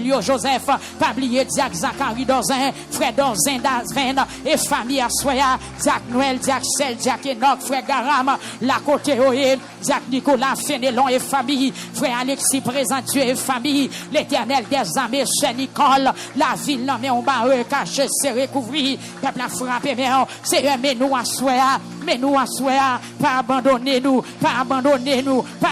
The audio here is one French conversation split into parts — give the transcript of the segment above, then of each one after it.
Julio Joseph, pas oublier Diac Zachary Dozin, frère Dozin Dazven, et famille Assoya, Diac Noël, Diac Sel, Diac Enoch, frère Garam, la côté Oye, Diac Nicolas Fénélon et famille, frère Alexis Présent Dieu et famille, l'éternel des armées, Sœur Nicole, la ville non mais on va cacher, serré, couvrir, peuple a frappé, mais nous Assoya, mais nous Assoya, pas abandonner nous, pas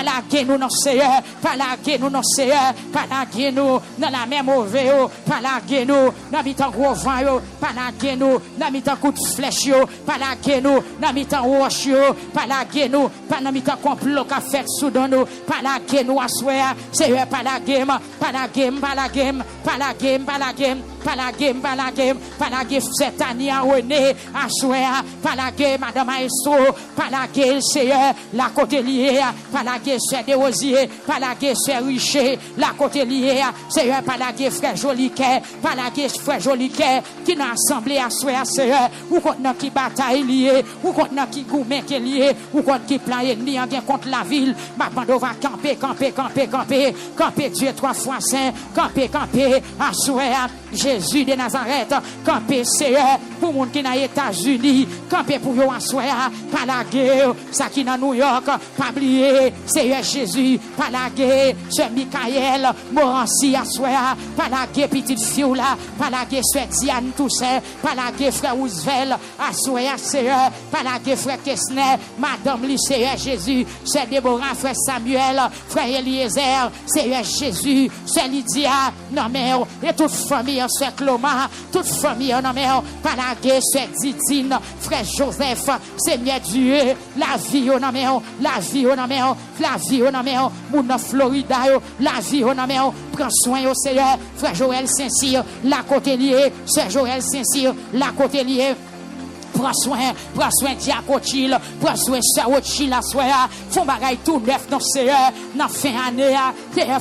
laguer nous, non Seigneur, pas laguer nous, non Seigneur, pas laguer nous, dans la même mauvais, pas laguer nous, dans mi-temps gros vent, pas laguer nous, dans mi-temps coup de flèche, pas laguer nous, dans mi-temps roche, pas laguer nous, pas dans mi-temps complot qu'a fait soudan nous, pas laguer nous, Assoya, Seigneur, pas la game, pas la game, pas la game, pas la game, pas la game. Pas la game, pas la game, pas la game, cette année à René, à Souéa, pas la game, Madame Maestro, pas la game, Seigneur, la côté liée, pas la game, c'est des rosiers, pas la game, c'est riche, la côté liée, Seigneur, pas la game, frère Joliquet, pas la game, frère Joliquet, qui n'a assemblé à Souéa, Seigneur, ou contre qui bataille liée, ou contre qui gourmet qui est lié, ou contre qui plan ennemi en bien contre la ville, ma bande va camper, Dieu 3 fois saint, camper, à Souéa, Jésus de Nazareth, campé Seigneur, pour moun qui dans les États-Unis, campé pour yo assoya, pas la guerre, ça qui dans New York, pas oublier, Seigneur Jésus, pas la guerre, Sœur Michael, Morancy assoya, pas la guerre, petite fille là, pas la guerre, Sœur Diane Toussaint, pas la guerre, frère Roosevelt, assoya, Seigneur, pas la guerre, frère Kessner, Madame Lee, Seigneur Jésus, Sœur Déborah, frère Samuel, frère Eliezer, Seigneur Jésus, Sœur Lydia, non mais, et toute famille, Sœur Cloma, toute famille, non mais, pas la guerre, Sœur Didine, frère Joseph, Seigneur Dieu, la vie, non mais, la vie, non mais, la vie, non mais, mon Florida, la vie, non mais, prends soin au Seigneur, frère Joël Saint-Cyr, la côté liée, Sœur Joël Saint-Cyr, la côté liée. Prends soin Diacochil, prends soin Saochil la soya, font bagaille tout neuf dans Seigneur, dans fin année,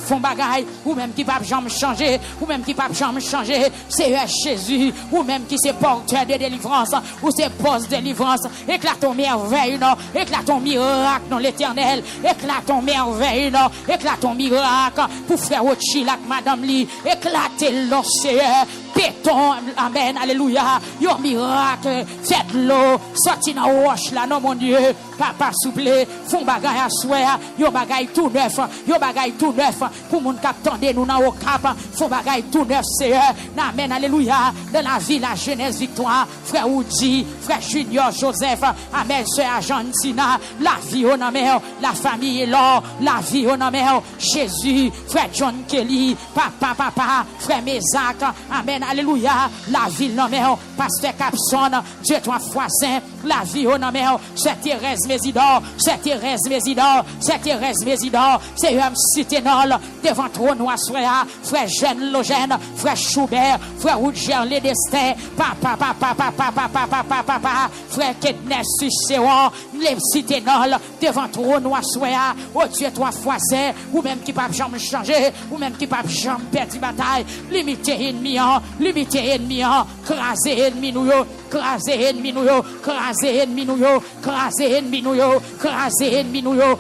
font bagaille, ou même qui pas jamais changer, ou même qui pas jamais changer, Seigneur Jésus, ou même qui c'est porteur de délivrance, ou c'est poste de délivrance, éclate ton merveille, non, éclate ton miracle dans l'éternel, éclate ton merveille, non, éclate ton miracle, pour frère Ochil, Madame Lee, éclatez le Seigneur, béton, amen, alléluia, yon miracle, faites-le, sorti dans la roche là, non mon Dieu, papa souple, font bagaille à souhait, yon bagaille tout neuf, pour mon cap tendez nous dans au cap, font bagaille tout neuf, Seigneur, amen, alléluia, dans la vie, la jeunesse victoire, frère Oudi, frère Junior Joseph, amen, sœur Argentina, la vie au nom, la famille l'or, la vie au nom, Jésus, frère John Kelly, papa, frère Mézac, amen, alléluia, la ville non mais pasteur Capson, Dieu 3 fois saint, la vie au nom mais c'est Thérèse Mésidor, c'est Thérèse Mésidor, c'est cité nol devant trône soya, frère Jeanne Logène, frère Schubert, frère Roger Les Destins, papa, frère Kednes Sucéon, les cité nol devant trône soya, oh Dieu 3 fois saint, ou même qui pas jamais changer, ou même qui pas jamais perdre bataille, limiter ennemi, craser ennemi nous yo, craser ennemi nous yo,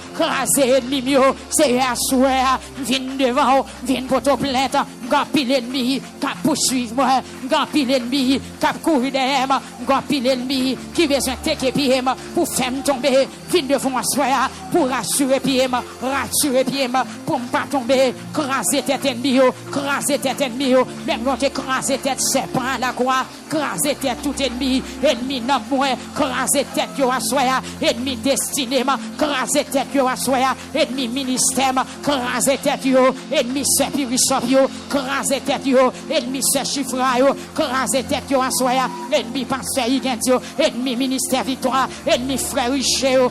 c'est à souhait, viens devant, viens pour te plainte, gapi l'ennemi, cap poursuivre moi, gapi l'ennemi, cap courir derrière moi, gapi l'ennemi, qui besoin de te pied pour faire me tomber, viens devant souhait, pour rassurer pied pour ne pas tomber, craser tête ennemi, même quand tu craser tête serpent à la croix, craser tête tout ennemi non moins, craser tête yo assoya, ennemi destiné, craser tête yo assoya, ennemi ministère, craser tête yo, ennemi serpirisop yo, craser tête yo, ennemi chiffra yo, craser tête yo assoya, ennemi pasteur Igentio, ennemi ministère victoire, ennemi frère Richeo,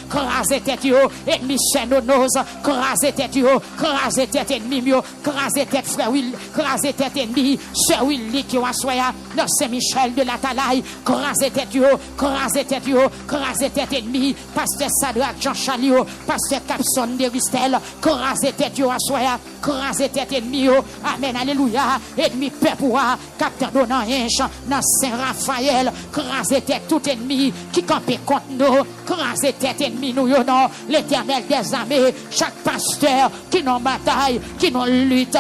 craser tête yo, ennemi Chenonos, craser tête yo, craser tête ennemi yo, craser tête frère Will, craser tête ennemi, sœur Willy qui assoya, dans Saint-Michel de la Talaï, craser tête ennemi, pasteur Sadrach Jean Chalio, pasteur Capson de Ristel, craser tête yo assoya, craser tête ennemi yo, amen, alléluia, ennemi peupoua, capteur donnant un dans Saint-Raphaël, craser tête tout ennemi, qui campait contre nous, craser tête ennemi nous non, l'éternel des armées, chaque pasteur qui n'en bataille, qui n'en lutte,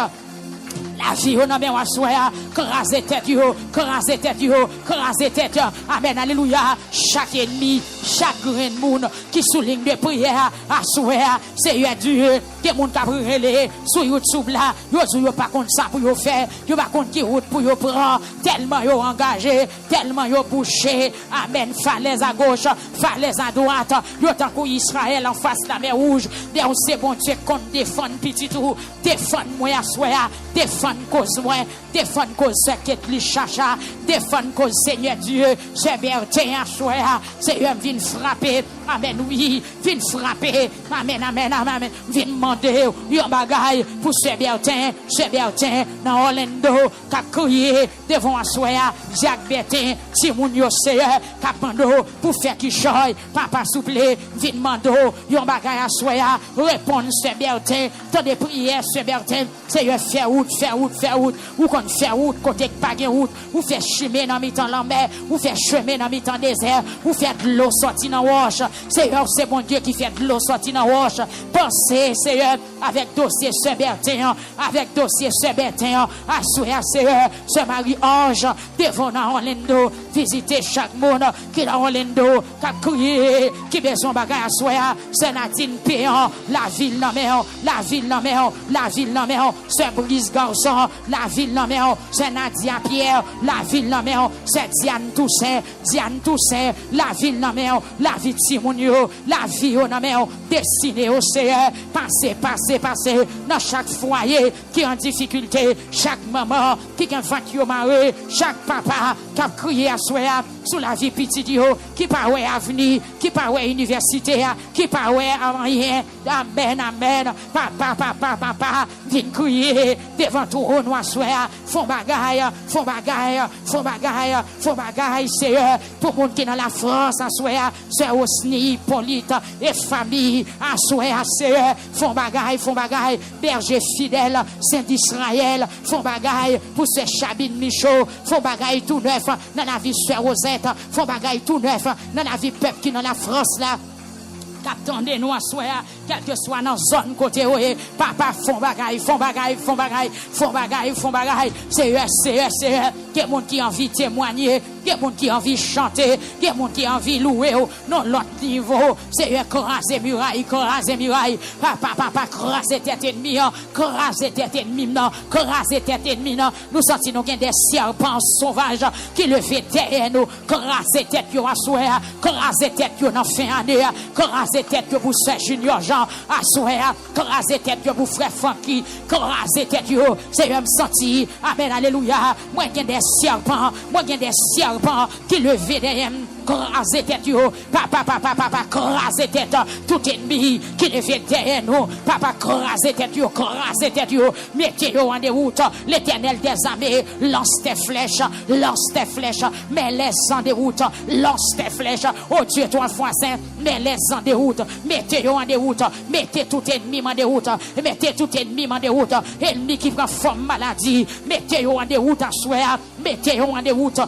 La vie, on a bien assoya, crasé tête yo, crasé tête yo, crasé tête yo. Amen, alléluia. Chaque ennemi, chaque grain de monde qui souligne de prière, assoya, Seigneur Dieu, que monde qui brûlé sur YouTube là, yo pas contre ça pour yo faire, yo pas contre qui route pour yo prendre, tellement yo engagé, tellement yo bouché. Amen, falaise à gauche, falaise à droite, yo tant que Israël en face la mer rouge, c'est bon Dieu qu'on défend petit tout, défend moi assoya, défend cause moi, défend cause ce qui est chacha, défend cause Seigneur Dieu, c'est bien tiens assoya, Seigneur vient frapper, amen oui, vient frapper, amen amen amen, vient demander yon bagay pour ce Bertin dans Orlando, qu'a crié devant assoya, Jacques Bertin, Timoun yo Seigneur, capando pour faire qui choy, papa souple, vient demander yon bagay assoya, répondre ce Bertin, tant de prières ce Bertin, Seigneur faire route, ou qu'on fait route côté pas de route, ou fait chemin dans mi-temps la mer, ou fait chemin dans mi-temps désert, ou fait de l'eau sortie dans roche. Seigneur, c'est bon Dieu qui fait de l'eau sortie dans roche. Pensez, Seigneur, avec dossier ce Bertin, avec dossier ce Bertin, assurez, Seigneur, ce Marie-Ange, devant dans Orlando, visiter chaque monde qui est dans Orlando, qui a crié, qui besoin de bagaille assurez, c'est Nadine Péan, la ville dans mer, la ville dans mer, la ville dans mer, c'est Brice Garçon, la ville dans mer, c'est Nadia Pierre, la ville dans mer, c'est Diane Toussaint, la ville dans mer, la vie de Simonio, la vie dans mer, destinée au Seigneur, passez, dans chaque foyer qui est en difficulté, chaque maman qui a enfant maré, chaque papa qui a crié à soi, sous la vie petite, qui parle avenir, qui parle université, qui parle à rien, amen, papa, viens crier devant tout au noir soir, font bagaille, Seigneur, pour monde qui dans la France, à soir, c'est aussi Hippolyte et famille, à soir, Seigneur, font bagaille, berger fidèle, Saint d'Israël, font bagaille pour ce Chabine Michaud, font bagaille tout neuf, dans la vie Sœur Rosette, font bagaille tout neuf, dans la vie peuple qui dans la France là. Attendez-nous à soi, quel que soit dans zone côté, papa font bagaille. C'est quel monde qui a envie de témoigner, quel monde qui a envie de chanter, quel monde qui a envie de louer, non, l'autre niveau, c'est craser muraille, papa, craser tête ennemi, non, nous sentons qu'il y a des serpents sauvages qui levaient derrière nous, craser tête yo à soi, craser tête yo dans fin année, craser tête yo pour Sœur Junior Jean à soi, craser tête yo pour frère Funky, craser tête yo, c'est me senti, amen, alléluia, moi il y a des serpents qui levaient derrière nous, craser tête yo, papa, craser tête, tout ennemi qui levait derrière nous, papa, craser tête yo, mettez yo en déroute, l'Éternel des armées, lance tes flèches, mets les en déroute, lance tes flèches, oh Dieu, toi, foi saint, mets les en déroute, mettez yo en déroute, mettez tout ennemi en déroute, ennemi qui prend forme maladie, mettez yo en déroute à soir, mettez yo en déroute,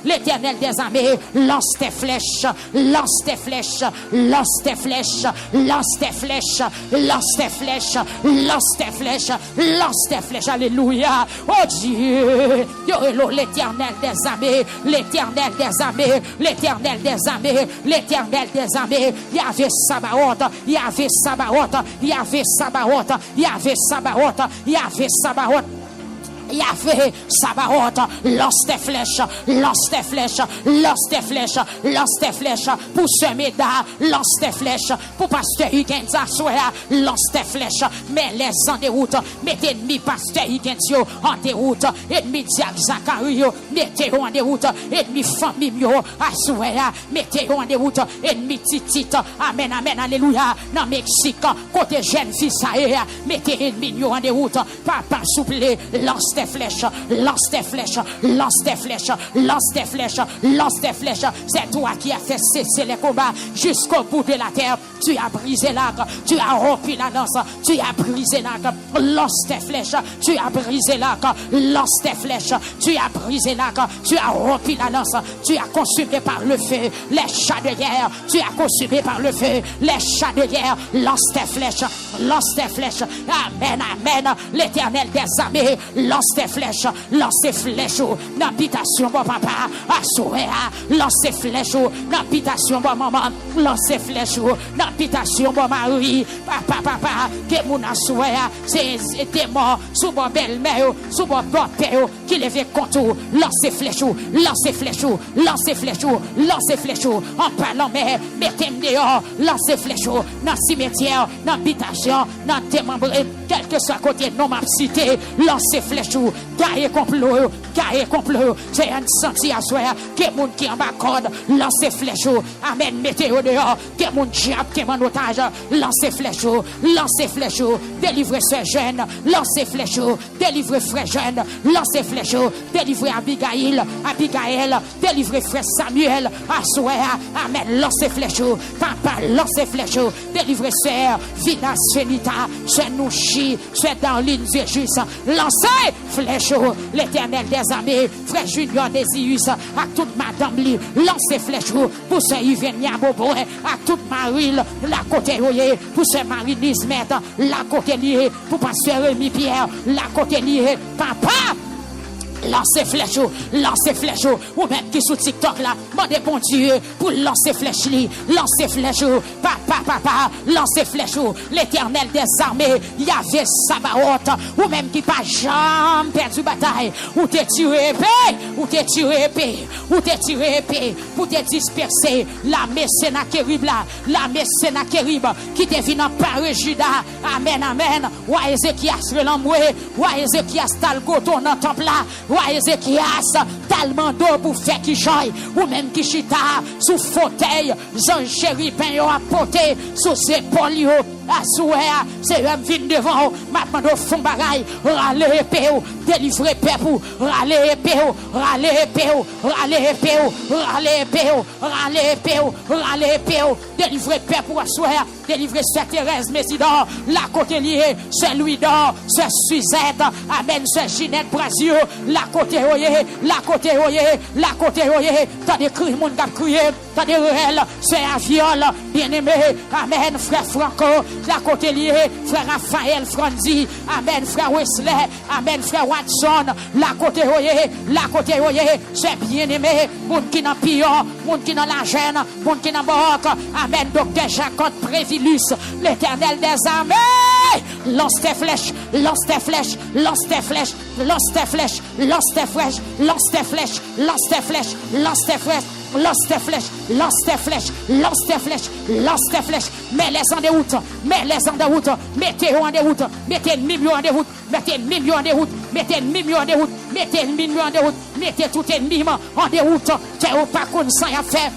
l'Éternel des armées, lance tes flèches, alléluia, oh Dieu, l'Éternel des armées, Yahvé Sabaoth, lance tes flèches, pour ce méda, lance tes flèches, pour pasteur Higgins Assoya, lance tes flèches, mais les en déroute, mettez ennemi pasteur Higgins en déroute, ennemi Diak Zakario, mettez en déroute, ennemi famille Assoya, mettez en déroute, ennemi Titit, amen, alléluia, dans Mexique, côté jeune fils, mettez ennemi en déroute, papa souple, lance tes flèches, lance tes flèches, lance tes flèches, lance tes flèches, lance tes flèches. C'est toi qui as fait cesser les combats jusqu'au bout de la terre. Tu as brisé l'arc, tu as rompu la lance, tu as brisé l'arc, lance tes flèches, tu as brisé l'arc, lance tes flèches, tu as brisé l'arc, tu as rompu la lance, tu as consumé par le feu les chats de guerre, tu as consumé par le feu les chats de guerre, lance tes flèches, lance tes flèches, amen, amen, l'Éternel des armées, lance tes flèches, l'habitation, mon papa, assouré, lance tes flèches, l'habitation, mon maman, lance tes flèches, l'habitation, mon mari, papa, que mon assouré, c'est démons, sous mon belle-mère, sous mon père, qui lève contre, lance tes flèches, lance tes flèches, lance tes flèches, lance tes flèches, en parlant, mais mettez-moi dehors, lance tes flèches, dans le cimetière, dans l'habitation, dans tes membres, quel que soit côté, non, ma cité, lance tes flèches, carré complot, c'est un senti à soi, que mon qui en bas corde, lance tes flèches, amen, mettez-vous dehors, que mon diable qui est en otage, lance tes flèches, délivrez ce jeune, lance tes flèches, délivrez frère jeune, lance tes flèches, délivrez Abigail, délivrez frère Samuel, à soi, amen, lance tes flèches, papa, lance tes flèches, délivrez sœur, Vinas Fenita, c'est Nouchi, c'est Darlene Zéjus, lancez flèches, l'Éternel des armées, frère Junior Desius, à toute madame li, lancez flèches, pour ce Yvenia Bobo, à toute Marie, la côté liée, pour ce Marie Nismet, la côté liée, pour pasteur Rémi Pierre, la côté liée, papa, lancer flèche, ou même qui sous TikTok là, demandez bon Dieu pour lancer flèche, papa, lancer flèche, l'Éternel des armées, Yahvé Sabaoth, ou même qui pas jamais perdu bataille, ou te tiré épée, pour te disperser, la Sennacherib là, qui devine par Juda, amen, ou Ézéchias relamoué, ou Ézéchias talgoton dans temple là, ou Ézéchias, tellement d'eau pour faire qui joye, ou même qui chita, sous fauteuil, Jean chérubin yo apporté, sous ses épaules, à souhait, c'est un vin devant, maintenant de fond bagaille, râler épée, délivrer peuple, râler épée, délivrer peuple à souhait, délivrer cette Thérèse Mésidor, la côté liée, c'est Louis d'or, c'est Suzette, amen, c'est Ginette Brasio, la côté oye, t'as des cris, mon gars crié, t'as des réels, c'est un viol, bien aimé, amen, frère Franco, la côté liée, frère Raphaël Franzi, amen, frère Wesley, amen, frère Watson, la côté oye, c'est bien aimé, mon qui n'a pion, mon qui n'a la gêne, mon qui n'a borque, amen, docteur Jacob Prévilus, l'Éternel des armées, lance tes flèches, mets les en déroute, mettez en déroute, mettez ennemi en déroute, mettez tout ennemi en déroute, t'es au pas qu'on s'en a fait.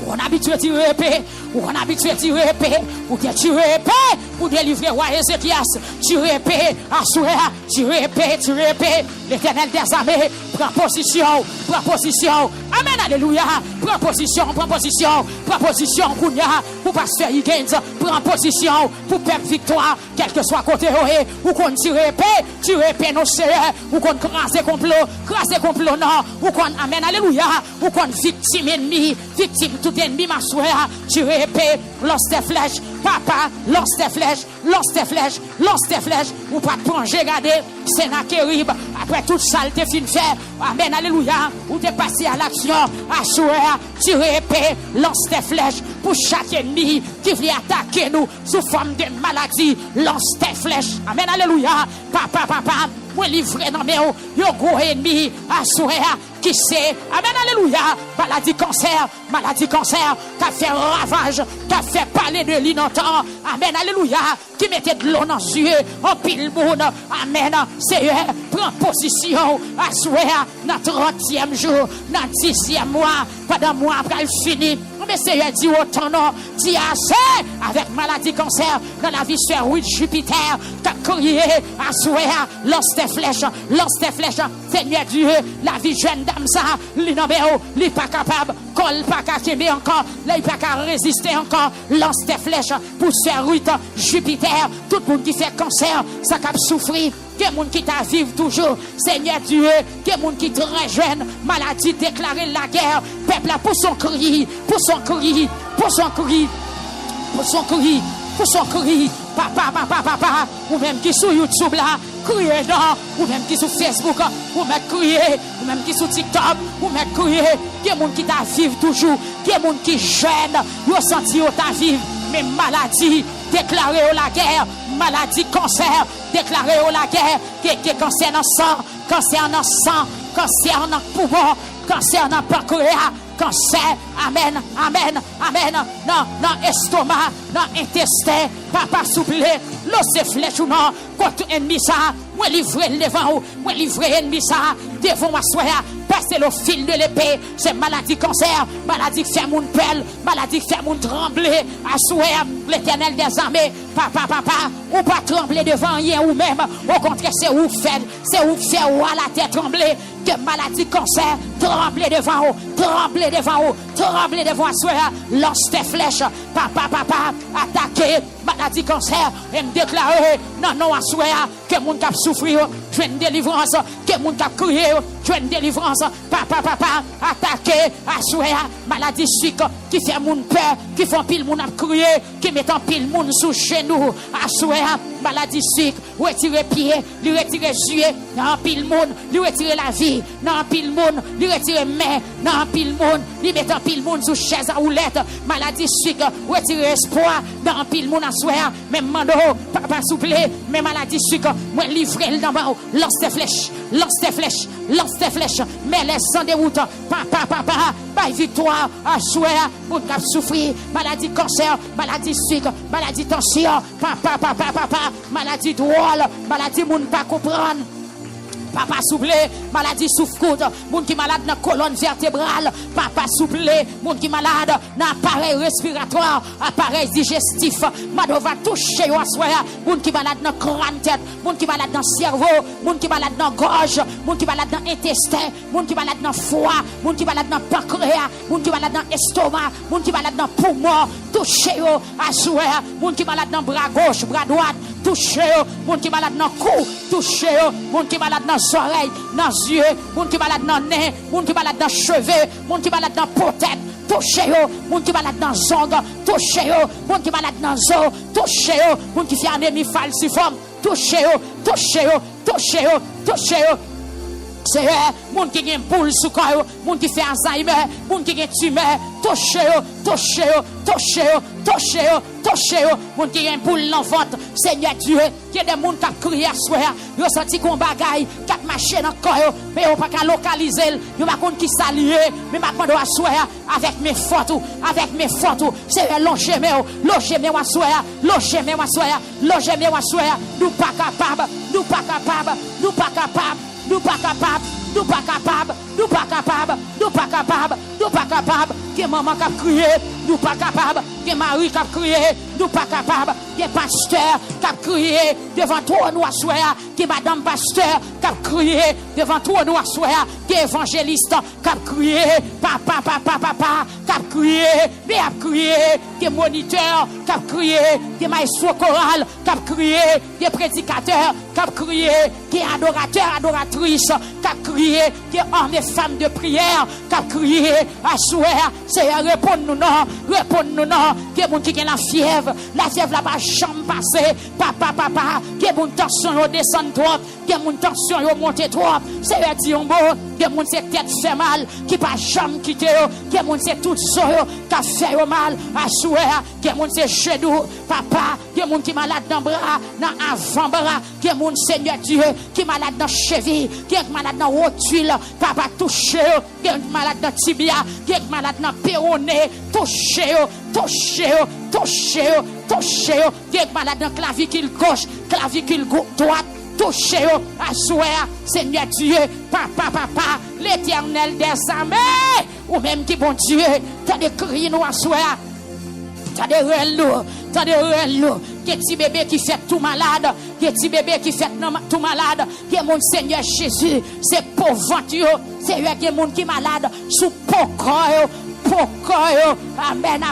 On a habitué à tirer épée, ou de tirer épée, pour délivrer roi Ézéchias, tirer épée, assurer, tirer épée, l'Éternel des armées, prend position, amen, alléluia, prend position, Kounia, pour pasteur Higgins, prend position, pour perdre victoire, quel que soit côté ou qu'on tire épée, nos seigneurs, ou qu'on crase complot, non, ou qu'on, amen, alléluia, ou qu'on victime ennemi, tout ennemi, ma soeur, tire épée, lance tes flèches, papa, lance tes flèches, ou pas de plonger, regardez, Sennacherib, après toute saleté fin fait, amen, alléluia, ou t'es passé à l'action, à soeur, tire épée, lance tes flèches, pour chaque ennemi qui vient attaquer nous sous forme de maladie, lance tes flèches, amen, alléluia, papa, moi livré dans mes yo gros ennemi, à soeur, qui sait, amen, alléluia, maladie cancer, qui fait ravage, qui fait parler de l'innocent, amen, alléluia, qui mettait de l'eau dans les yeux, en pile monde, amen, Seigneur, prends position, à souhait, dans 30e jour, dans 10e mois, pendant mois après fini, Mais Seigneur dit autant non, dit assez avec maladie cancer dans la vie sur oui Jupiter, t'as crié à souhait, lance tes flèches, Seigneur Dieu, la vie jeune dame ça, l'inobéo, n'est pas capable, colle pas qu'à t'aimer encore, n'est pas qu'à résister encore, lance tes flèches pour faire oui Jupiter, tout le monde qui fait cancer, ça cap souffrir. Que monde qui t'a vivre toujours, Seigneur Dieu, que monde qui très jeune, maladie déclarée la guerre, peuple là pour son cri, papa, ou même qui sur YouTube là, crier non, ou même qui sur Facebook, ou même crier, ou même qui sur TikTok, ou même crier, que monde qui t'a vivre toujours, que monde qui jeune, yo senti ta vivre, mais maladie déclarée la guerre, maladie cancer déclaré la guerre, qui cancer dans sang, cancer dans sang, cancer dans poumon, cancer dans pancréas, cancer, amen, non, estomac, non, intestin, papa souple, l'os flèche ou non, contre ennemi ça, moi livrer devant ou, moi livrer ennemi ça, devant ma soya, passer le fil de l'épée, c'est maladie cancer, maladie qui fait mon pelle, maladie qui fait mon trembler, à soya, l'éternel des armées, papa, ou pas trembler devant rien ou même, au contraire, c'est où faire ou à la tête trembler, que maladie cancer, trembler devant soya, lance tes flèches, papa, attaquer, maladie cancer, et me déclarer, non, à soya, que mon cap souffrir, je une délivrance, que mon cap crier, je une délivrance, papa, attaquer, à soya, maladie sucre, qui fait mon peur, qui font pile mon à crier, qui met en pile mon sous chez nous, à soya, maladie sucre, retirer pied, lui retirer yeux, dans pile monde, lui retirer la vie, dans pile monde, lui retirer main, dans pile monde, lui mettre en pile monde sous chaise à roulette, maladie sucre, retirer espoir, dans pile monde à soya, même mando, papa souple, mais maladie sucre, moi livrer dans bas, lance tes flèches, mais laisse sans déroute, papa, by victoire, à soya, pour cap souffrir, maladie cancer, maladie sucre, maladie tension, papa, maladie drôle, maladie moun pas comprendre. Papa souple, maladie souffrante, moun qui malade dans colonne vertébrale, papa souple, moun qui malade dans appareil respiratoire, appareil digestif, mado va toucher yo assoya, moun qui malade dans crâne tête, moun qui malade dans cerveau, moun qui malade dans gorge, moun qui malade dans intestin, moun qui malade dans foie, moun qui malade dans pancréas, moun qui malade dans estomac, moun qui malade dans poumon, toucher yo assoya, moun qui malade dans bras gauche, bras droite, toucher yo, moun qui malade dans cou, toucher yo, moun qui malade dans oreilles, dans yeux, moun qui malade dans nez, moun qui malade dans cheveux, moun qui malade dans potette, touchez yo, moun qui malade dans zong, touchez yo, moun qui malade dans zo, touchez yo, moun qui fait anémie falciforme, touchez yo. C'est moun qui gen boule sous corps, moun qui fait Alzheimer, moun qui gen tumeur, touchez yo, moun qui gen boule dans ventre, Seigneur Dieu, il y a des moun qui crient à soir, yo senti qu'on bagaille, qui marché dans corps, mais on pas localiser, yo pas konn qui s'allier, mais m'a demandé à soir avec mes photos, c'est longez moi à soir, nous pas capable, que maman cap crier, nous pas capable, que mari cap crier, nous pas capable, que pasteur cap crier devant toi nous assoya, que madame pasteur cap crier devant toi nous assoya, que évangéliste cap crier, papa cap crier, mais cap crier, que moniteur cap crier, que maestro choral cap crier, que prédicateur cap crier, que adorateur adoratrice cap crier, que hommes et femmes de prière cap crier, assoya, c'est répondre nous non, que moun qui gen la fièvre la pas jamais passer, papa, que moun tension yo descend trop, que moun tension yo monte trop, c'est dit on bon, que moun c'est tête fait mal, qui pas jamais quitter yo, que moun c'est tout so yo, qui fait yo mal, assoya, que moun c'est genou, papa, que moun qui malade dans bras, dans avant-bras, que moun Seigneur Dieu, qui malade dans cheville, qui malade dans rotule, papa touche yo, qui malade dans tibia, qui malade dans péroné, touche yo, qui malade dans clavicule gauche, clavicule droite, toucher à souhait, Seigneur Dieu, papa, l'Éternel des armées, ou même qui bon Dieu, t'as des cris nous à souhait. T'as des relous, que petit bébé qui fait tout malade, que petit bébé qui fait tout malade, que mon Seigneur Jésus, c'est pauvre, c'est eux qui monde qui malade, sous pocoyo, amen,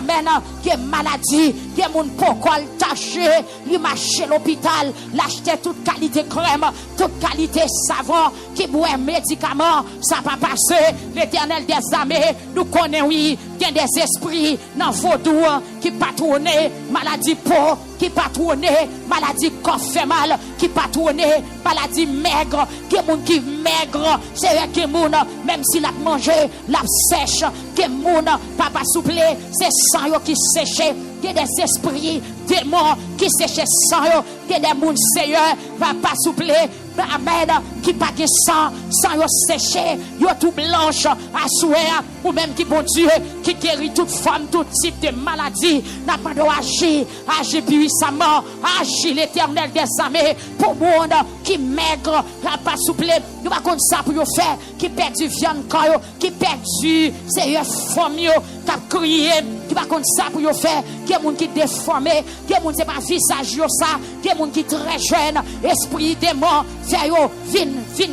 que maladie, que mon pocoyo taché, il marche l'hôpital, l'acheter toute qualité crème, toute qualité savon, qui boit médicaments, ça va passer, l'Éternel des armées, nous connaissons, oui, il y a des esprits dans vaudou qui patronnent, maladie peau, qui patronnent, maladie corps fait mal, qui patronnent, maladie maigre, qui maigre, c'est eux qui moun, même s'il a mangé, la sèche, qui moun, papa souple, c'est sang qui sèche, que des esprits, démons qui sèchent sang, que des moun seigneur, va pas souple, amen, qui pas de sang yo séché, yo tout blanche, à souhait, ou même qui bon Dieu, qui guérit toute forme, tout type de maladie, n'a pas de agir puissamment, agir l'Éternel des armées, pour monde qui maigre, n'a pas souple, nous pas comme ça pour yo faire, qui perd du viande quand qui perd du, c'est yo forme qui a crié, qui pas comme ça pour yo faire, qui est monde qui déformé, qui est monde c'est pas visage yo ça, qui est monde qui très jeune, esprit démon, fait yo vin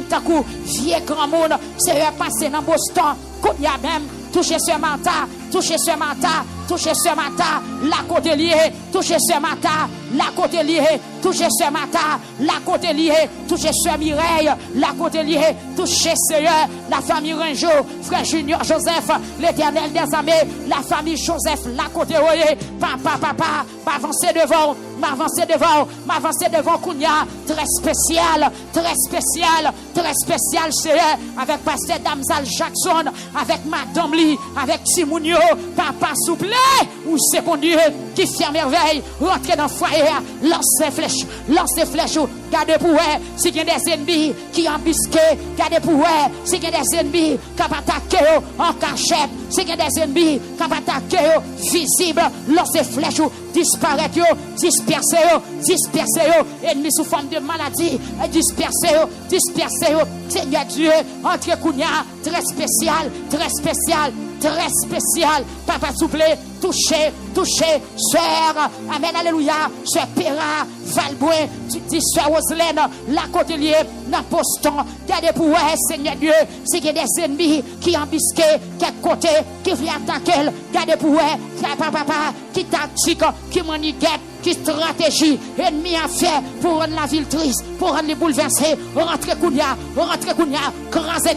takou, vieux grand monde, c'est yo passé dans Boston, qu'on y a même touché ce matin, la côté lié, touché ce matin, la côté lié, touché ce matin, la côté lié, touché ce Mireille, la côté lié, touché Seigneur, la famille Rinjo, frère Junior Joseph, l'Éternel des armées, la famille Joseph, la côté lié, papa, m'avancer devant Kounia, très spécial, Seigneur, avec Pasteur Damsal Jackson, avec Madame Lee, avec Timounio, papa souple, ou c'est bon Dieu qui fait merveille, rentrez dans le foyer, lance des flèches, gardez pour eux, si il y a des ennemis qui embusquent, gardez pour eux, si il y a des ennemis qui attaquent en cachette, si il y a des ennemis qui attaquent visibles, lance des flèches, disparaître, disperser, ennemis sous forme de maladie, disperser, Seigneur Dieu, entre Kounia, très spécial, papa souple, touché, soeur, amen, alléluia, soeur Péra, Valbouin, soeur Roselène, la côtelier, dans Boston, gardez pour vous, Seigneur Dieu, c'est qu'il y a des ennemis qui embusquent, quel côté, qui viennent attaquer, gardez pour vous, papa, qui tactique, qui maniguette, qui stratégie, ennemi à faire pour rendre la ville triste, pour rendre les bouleversés, rentrer Kounia, craser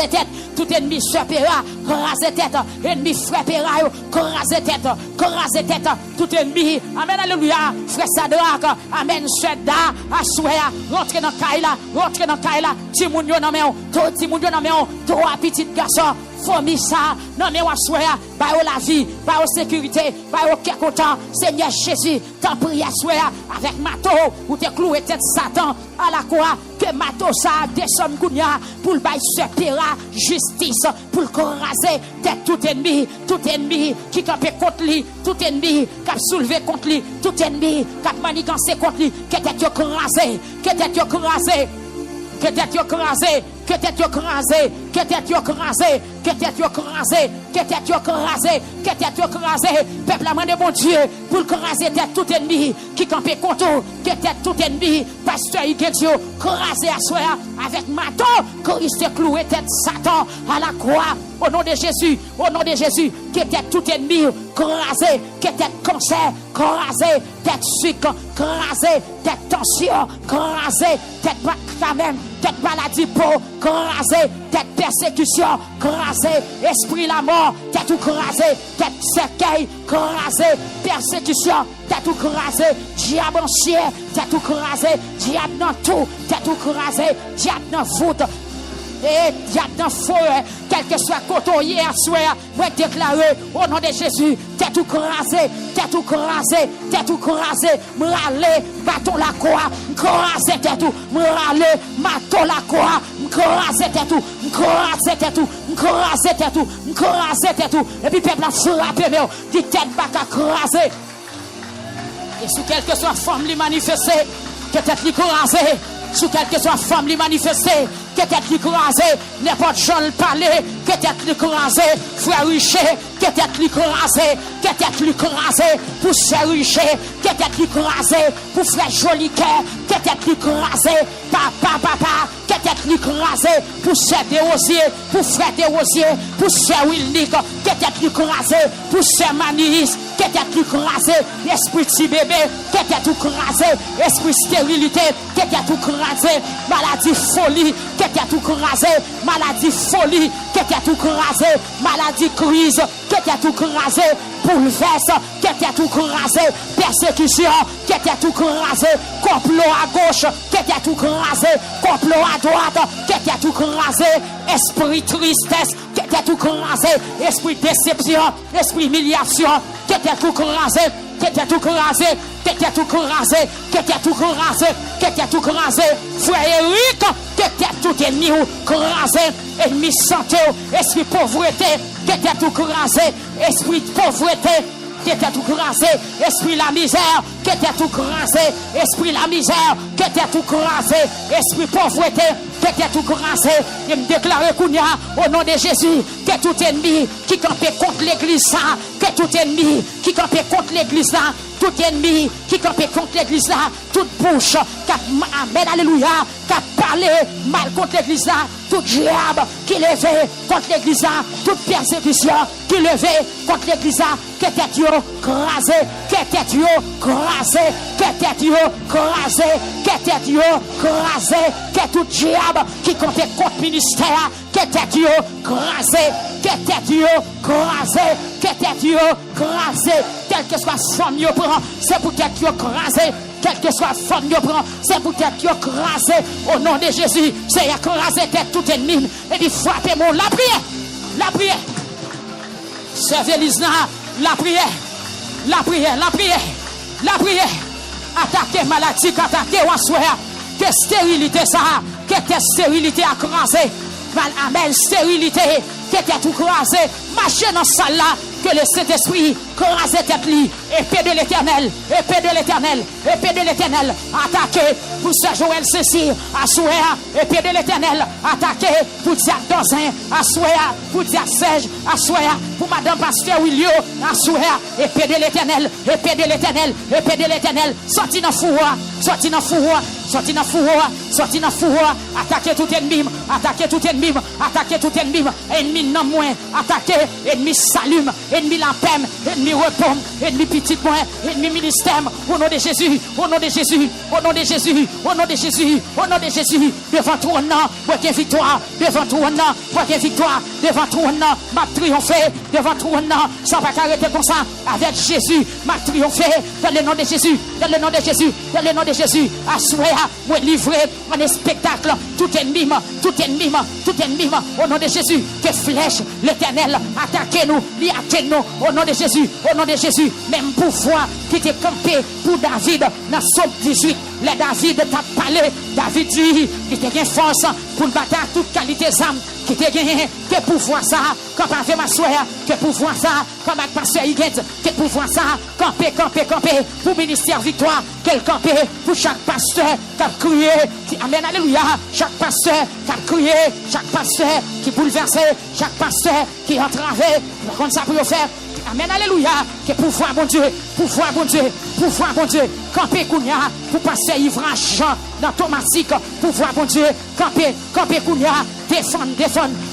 tête, tout ennemi se paiera, craser tête, ennemi frère paiera, craser tête, tout ennemi, amen, alléluia, frère Sadrak, amen, Shedda, Asouya, rentrez dans Kaila, Timounio Naméon, trois petits garçons, famille ça, non mais Asouya, bah la vie, bah sécurité, bah au content, Seigneur Jésus, t'en prie Asouya, avec Mato, ou t'es cloué tête Satan, à la croix, que Mato ça, descend Kounia, pour le bail se paiera, justice, pour le raser, tête tout ennemi qui campait contre lui, tout ennemi qui a soulevé contre lui, tout ennemi qui a manigancé contre lui, que tête crasé, peuple amant de mon Dieu, pour le craser tête tout ennemi qui campait contre, que tête tout ennemi, pasteur Igédio, craser à soi avec maton, corrige cloué tête Satan à la croix, au nom de Jésus, que tête tout ennemi, craser, que tête cancer, craser, tête sucre, craser, tête tension, craser, tête tête maladie peau, craser, tête persécution, craser, esprit la mort, tête tout craser, tête cercueil, craser, persécution, tête tout craser, diable ancien, tête tout craser, diable dans tout, tête tout craser, diable dans voûte. Et diable dans feu, quel que soit coton hier soir, moi déclarer au nom de Jésus, t'es tout crasé, m'ralé, bâton la croix, m'crasé t'es tout, m'ralé, bâton la croix, m'crasé t'es tout, et puis peuple a frappé, mais dit tête bac à craser. Et sous quelque soit forme lui manifester, que tête li crasé, sous quelque soit femme li manifesté, que tête li crasé, n'importe Jean le parler, que tête li crasé, frère Richer, que tête li crasé, que tête li crasé, pour frère Richer, que tête li crasé, pour frère Joliquet, que tête li crasé, papa, que tête li crasé, pour frère Desrosiers, pour frère Desrosiers, pour frère Wilnick, que tête li crasé, pour frère Manis, que tête li crasé, esprit petit bébé, que tête tout crasé, esprit stérilité, que tête tout crasé, maladie folie, que tête tout crasé, maladie folie, que tête tout crasé, maladie crise, que tête tout crasé, bouleverse, que tête tout crasé, persécution, que tête tout crasé, complot à gauche, que tête tout crasé, complot à droite, que tête tout crasé, esprit tristesse, que tête tout crasé, esprit déception, esprit humiliation, que tête tout crasé, que tête tout crasé, que tête tout crasé, que tête tout crasé, que tête tout crasé, frère Eric, que tête tout ennemi crasé, ennemi santé, esprit pauvreté, que tête tout crasé, esprit pauvreté, que tête tout crasé, esprit la misère, que tête tout crasé, esprit la misère, que tête tout crasé, esprit pauvreté, que tête tout crasé, et me déclarer Kounia au nom de Jésus, que tout ennemi qui campait contre l'église, que tout ennemi qui campait contre l'église, tout ennemi qui campait contre l'église, toute bouche, amen, alléluia, qui a parlé mal contre l'église, tout diable qui levait contre l'église, toute persécution qui levait contre l'église, que tête yo crasé, que tête yo crasé, que tête yo crasé, que tête yo crasé, que tout diable qui comptait contre ministère, que tête yo crasé, que tête yo crasé, que tête yo crasé, quel que soit forme yo prend, c'est pour tête yo crasé. Quelle que soit forme de prend, c'est pour tête qui est crasé au nom de Jésus. C'est écraser tête tout ennemi. Et puis frapper mon la prière. La prière. Servez l'isna. La prière. La prière. La prière. La prière. Attaquer maladie, attaquer ou assoir. Que stérilité ça. Que tête stérilité à craser. Amen. Stérilité. Que tête tout crasé. Marchez dans salle là. Que le Saint-Esprit crase tête li, épée de l'Éternel, épée de l'Éternel, épée de l'Éternel, attaquez pour ce Joël Cécile, assoyer, épée de l'Éternel, attaquez pour Diak Dozin, assoyer, pour Diak Serge, assoyer, pour Madame Pasteur Willio, assoyer, épée de l'Éternel, épée de l'Éternel, épée de l'Éternel, sorti dans fourroie, sorti dans fourroie, sorti dans fourroie, sorti dans fourroie, attaquez tout ennemi, attaquez tout ennemi, attaquez tout ennemi, ennemi non moins, attaquez, ennemi s'allume, ennemi la peine, ennemi repombe, ennemi petit moins, ennemi ministère, au nom de Jésus, au nom de Jésus, au nom de Jésus, au nom de Jésus, au nom de Jésus, devant toi, non, pour qu'il y ait victoire, devant toi, non, pour qu'il y ait victoire, devant toi, non, m'a triomphé, devant toi, non, ça va arrêter comme ça, avec Jésus, m'a triomphé, dans le nom de Jésus, dans le nom de Jésus, dans le nom de Jésus, assoyer, moi livrer un spectacle, tout ennemi, tout ennemi, tout ennemi, au nom de Jésus, que flèche l'Éternel, attaquez-nous, liatez-nous, au nom de Jésus, au nom de Jésus, même pouvoir qui était campé pour David dans Somme 18, les David t'a parlé, David dit, qui te gagne force pour battre toute qualité d'âme, qui te gagne, que pouvoir ça, comme avec ma soeur, que pouvoir ça, comme avec pasteur Higuette, que pouvoir ça, camper, pour ministère victoire, quel camper pour chaque pasteur qui a crié, amen, alléluia, chaque pasteur qui a crié, chaque pasteur qui bouleversé, chaque pasteur qui a entravé, comme ça pour faire. Amen, alléluia, que pouvoir bon Dieu, pouvoir bon Dieu, pouvoir bon Dieu, camper Kounia, pour passer Ivrache Jean dans Thomatique, pouvoir bon Dieu, camper Kounia, défendre,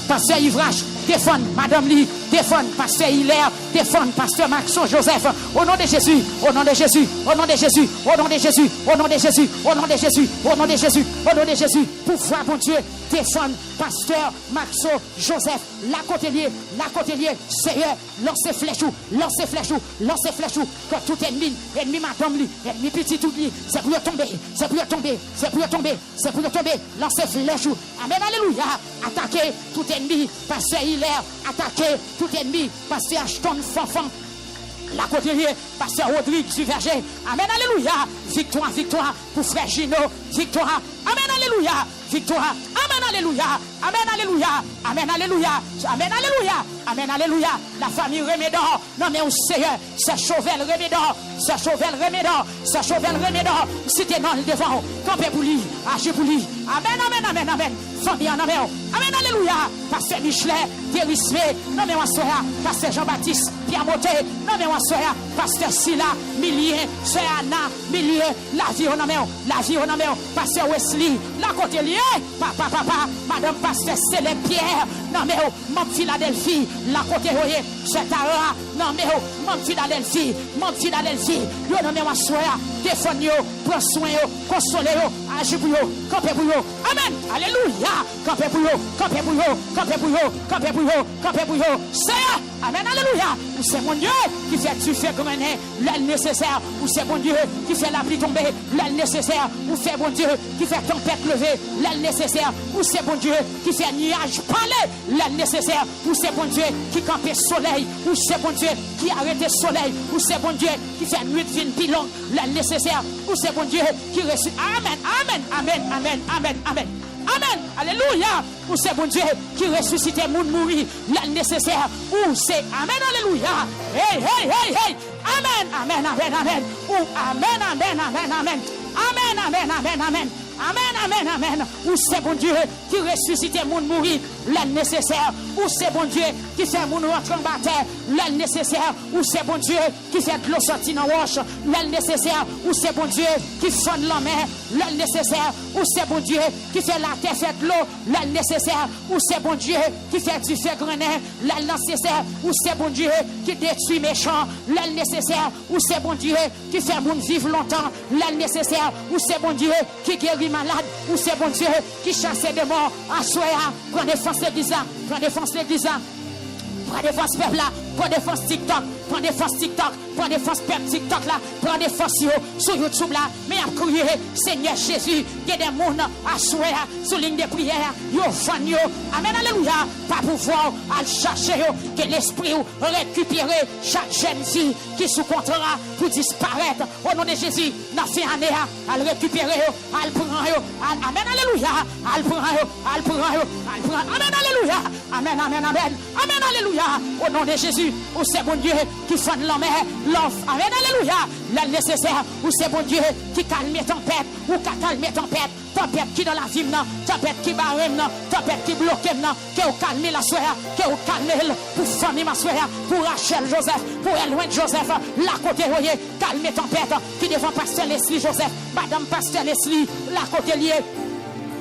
passer Ivrache, défendre Madame Lee, défendre pasteur Hilaire, défendre pasteur Maxon Joseph, au nom de Jésus, au nom de Jésus, au nom de Jésus, au nom de Jésus, au nom de Jésus, au nom de Jésus, au nom de Jésus, au nom de Jésus, pouvoir bon Dieu, défendre pasteur Maxon Joseph, la côtelier, Seigneur, lancez flèche, que tout ennemi Madame Lee, ennemi petit tout lui, c'est pour tomber, lancez flèche, amen, alléluia, attaquez tout ennemi, pasteur Hilaire, attaquez tout ennemi, pasteur Ashton Fanfan, la côtelier, pasteur Rodrigue Duverger, amen, alléluia, victoire pour frère Gino, victoire, amen, alléluia, victoire, amen. Amen, alléluia. Amen, alléluia. Amen, alléluia. Amen, alléluia. Amen, alléluia. La famille Remédor. Non, mais au Seigneur, c'est Chauvel Remédor. C'est Chauvel Remédor. C'est Chauvel Remédor. Si t'es dans le devant, campez pour lui. Agez pour lui. Amen, amen, amen, amen. Famille en amen. Amen, alléluia. Pasteur Michelet, Dérisme. Non, mais on soit Pasteur Jean-Baptiste, Pierre Moté. Non, mais on soit Pasteur Silla, Milien, Sœur Anna, Milien. La vie en amen. La vie en amen. Pasteur Wesley, la côté lié. Papa, Madame Pasteur Célèbre Pierre. Non, mais mon Philadelphie, la côté voyez, c'est Tara. Non, mais mon Philadelphie, yo non, mais on soit défendre yo, prends soin yo, consoler yo, agir pour yo, camper pour yo. Amen. Alléluia. Camper pour yo, camper pour yo, camper pour yo, camper pour yo, camper pour yo. C'est amen, alléluia. Ou c'est mon Dieu qui fait tu fais grainer l'aile nécessaire. Ou c'est mon Dieu qui fait la pluie tomber l'aile nécessaire. Ou c'est mon Dieu qui fait tempête lever l'aile nécessaire. Ou c'est mon Dieu qui fait nuage parler l'aile nécessaire. Ou c'est bon Dieu qui campe soleil. Ou c'est bon Dieu qui arrête le soleil. Ou c'est bon Dieu qui fait nuit fine pilon l'aile nécessaire. Ou c'est bon Dieu qui reçoit. Amen, amen, amen, amen, amen, amen. Amen. Alléluia. Ou c'est bon Dieu qui ressuscite moun mourir l'aile nécessaire. Ou c'est amen. Alléluia. Hey, hey, hey, hey. Amen, amen, amen, amen. Ou amen, amen, amen, amen. Amen, amen, amen, amen. Amen, amen, amen. Ou c'est bon Dieu qui ressuscite moun mourir l'aile nécessaire. Ou c'est bon Dieu qui fait moun rentrer en bataille l'aile nécessaire. Ou c'est bon Dieu qui fait de l'eau sortir dans la roche l'aile nécessaire. Ou c'est bon Dieu qui fonde la mer l'aile nécessaire. Ou c'est bon Dieu qui fait la terre fait de l'eau l'aile nécessaire. Ou c'est bon Dieu qui fait du feu grenet l'aile nécessaire. Ou c'est bon Dieu qui détruit méchant l'aile nécessaire. Ou c'est bon Dieu qui fait moun vivre longtemps l'aile nécessaire. Ou c'est bon Dieu qui guérit malade. Ou c'est bon Dieu qui chasse des morts à soya. Prends défense l'église là. Prends défense l'église là. Prends défense peuple là. Prends défense TikTok. Prends défense TikTok. Prends défense peuple TikTok là. Prends défense sur YouTube là. Mais à crier Seigneur Jésus. Il y a des monde à soya. Sous ligne de prière. Yo fan yo. Amen. Alléluia. Pas pouvoir à chercher yo. Que l'esprit récupérer chaque jeune fille qui sous contrat pour disparaître. Au nom de Jésus. N'a fait année à le récupérer yo. À le prendre yo. Amen. Alléluia. À le prendre yo. À le prendre yo. À le prendre. Amen. Alléluia. Amen. Amen. Amen. Amen. Alléluia. Au nom de Jésus. Où c'est bon Dieu qui fonde la mer. L'offre. Amen. Alléluia. Le nécessaire. Où c'est bon Dieu qui calme tempête. Ou qui calme tempête. Tempête qui dans la vie, tempête qui barre, tempête qui bloque, qui au calme la soeur, qui au calme pour famille ma soeur, pour Rachel Joseph, pour Eloin Joseph, la côté voyez, calme tempête qui devant Pasteur Leslie Joseph, Madame Pasteur Leslie, la côté lié.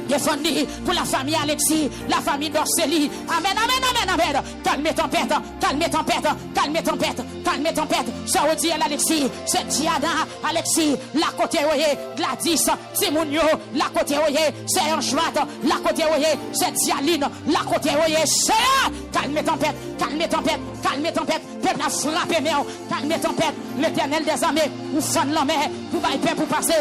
Défendu pour la famille Alexis, la famille d'Orceli. Amen, amen, amen, amen. Calme tempête, calme tempête, calme tempête, calme tempête. Ça veut dire Alexis, c'est Diana, Alexis, la côté voyez, Gladys, Simonio, la côté voyez, c'est Anchouette, la côté voyez, c'est Dialine, la côté voyez, c'est calme tempête, calme tempête, calme tempête. Peuple a frappé, mais calme tempête. L'Éternel des armées, vous faites la mer, vous baillez paix pour passer.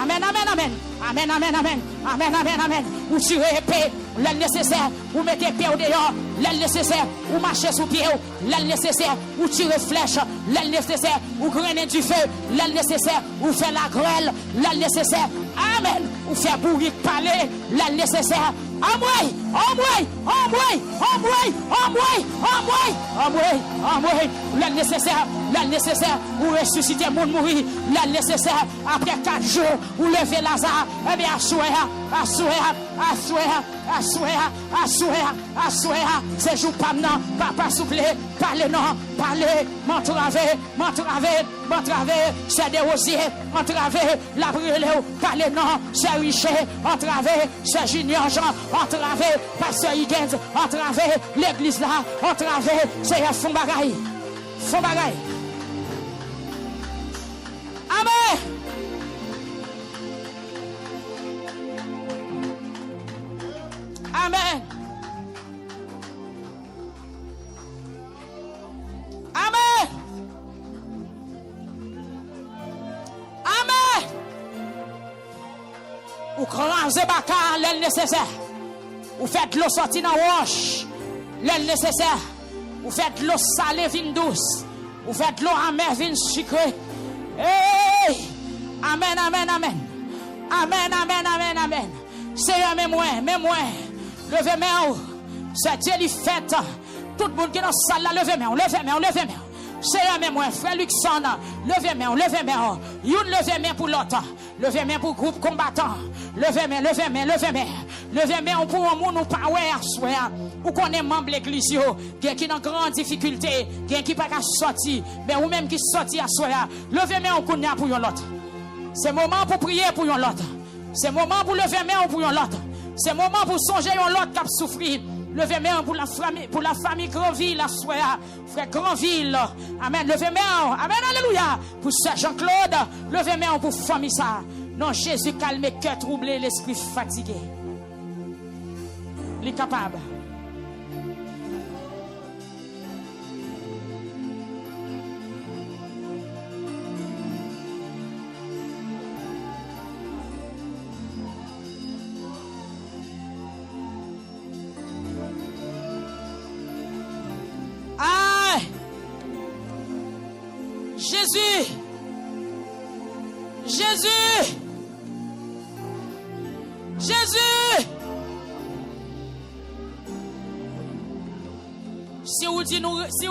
Amen, amen, amen. Amen, amen, amen. Amen, amen, amen. Vous tirez épée, l'aile nécessaire. Vous mettez pied au dehors, l'aile nécessaire. Vous marchez sous pied, l'aile nécessaire. Vous tirez flèche, l'aile nécessaire. Vous grenez du feu, l'aile nécessaire. Vous faites la grêle, l'aile nécessaire. Amen. Vous faites bourrique parler, l'aile nécessaire. L'aile nécessaire, l'aile nécessaire, vous ressuscitez le monde mourir, l'aile nécessaire, après 4 jours, vous levez Lazare, et bien assoya, c'est jour pas non, papa soufflé, parlez non, parlez, m'entraver, c'est des rosiers, entraver, la brûlée, parlez non, c'est Richet, entraver, c'est Junior Jean, entraver, Pasteur Higgins, entraver, l'église là, entraver, c'est fond bagaille. Amen. Amen. Amen. Amen. Ou crasez baka l'aile nécessaire. Ou faites l'eau sortir dans la roche. L'aile nécessaire. Ou faites l'eau salée vin douce. Ou faites l'eau amère vin sucrée. Hey! Amen, amen, amen. Amen, amen, amen, amen. Seigneur, mais moi, Levez main. C'est Dieu qui fait. Tout le monde qui est dans la salle là, levez main, levez main, levez main. C'est même moi, frère Luxon, levez main, levez main. Une levez main pour l'autre. Levez main pour groupe combattant. Levez main, levez main, levez main. Levez main pour un monde ou pas ouais à ou qu'on est membre de l'église, qui est dans grande difficulté, qui pas sortir, mais ou même qui sorti à soi. Levez main pour l'autre. C'est moment pour prier pour l'autre. C'est moment pour lever main pour l'autre. C'est moment pour songer l'autre qui a souffert. Levez main pour la famille Grandville, la soeur, frère Grandville. Amen. Levez main. Amen. Alléluia. Pour Sœur Jean-Claude, levez main pour famille ça. Non, Jésus calme le cœur troublé, l'esprit fatigué. Il est capable. Jésus, Jésus, Jésus. Si vous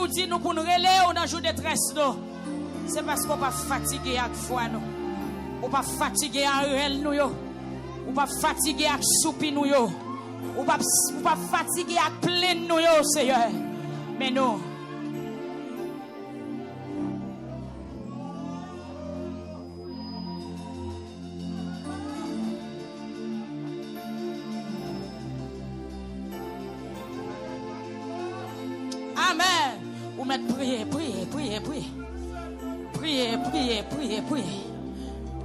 dites nous pour nous relayer, on a joué détresse, c'est parce qu'on pas fatigué avec foi nous. On pas fatigué avec réel nous yo. On pas fatigué avec soupi nous yo. On pas fatigué avec plein nous yo, Seigneur. Mais nous Amen. Vous mettez prier. Priez.